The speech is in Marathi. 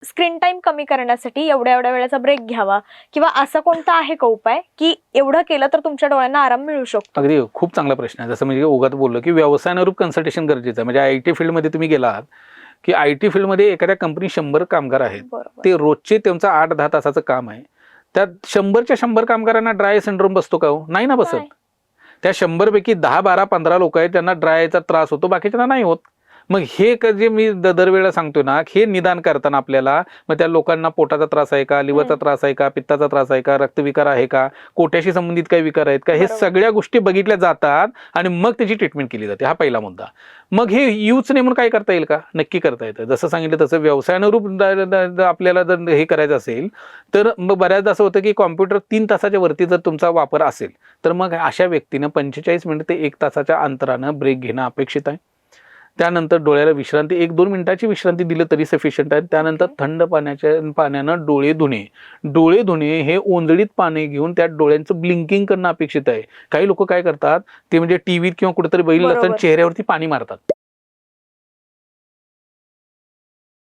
स्क्रीन टाइम कमी करण्यासाठी एवढ्या एवढ्या वेळेचा ब्रेक घ्यावा, किंवा असा कोणता आहे का उपाय की एवढं केलं तर तुमच्या डोळ्यांना आराम मिळू शकतो? अगदी खूप चांगला प्रश्न आहे. जसं म्हणजे उगाच बोललो की व्यवसायानुरूप कन्सल्टेशन गरजेचं आहे. म्हणजे IT फील्डमध्ये तुम्ही गेलात की IT फील्डमध्ये एखाद्या कंपनी 100 कामगार आहेत, बरोबर. ते रोजचे त्यांचं 8-10 तासाचं काम आहे. त्यात 100च्या 100 कामगारांना ड्राय सिंड्रोम बसतो का हो? नाही ना बसत. नाही. त्या 100 पैकी 10, 12, 15 लोक आहेत त्यांना ड्रायचा त्रास होतो, बाकीच्यांना नाही होत. मग हे जे मी दरवेळेला सांगतो ना, हे निदान करताना आपल्याला मग त्या लोकांना पोटाचा त्रास आहे का, लिव्हरचा त्रास आहे का, पित्ताचा त्रास आहे का, रक्तविकार आहे का, कोट्याशी संबंधित काही विकार आहेत का, हे बरोबर. सगळ्या गोष्टी बघितल्या जातात आणि मग त्याची ट्रीटमेंट केली जाते. हा पहिला मुद्दा. मग हे यूज नाही म्हणून काय करता येईल का? नक्की करता येतं. जसं सांगितलं तसं व्यवसायानुरूप आपल्याला जर हे करायचं असेल तर मग बऱ्याचदा असं होतं की कॉम्प्युटर 3 तासाच्या वरती जर तुमचा वापर असेल तर मग अशा व्यक्तीनं 45 मिनिट ते 1 तासाच्या अंतरानं ब्रेक घेणं अपेक्षित आहे. त्यानंतर डोळ्याला विश्रांती 1-2 मिनिटाची विश्रांती दिली तरी सफिशियंट आहे. त्यानंतर थंड पाण्यानं डोळे धुणे हे ओंजळीत पाणी घेऊन त्या डोळ्यांचं ब्लिंकिंग करणं अपेक्षित आहे. काही लोक काय करतात ते म्हणजे टीव्हीत किंवा कुठेतरी बघितलं असताना बरोबर. चेहऱ्यावरती पाणी मारतात.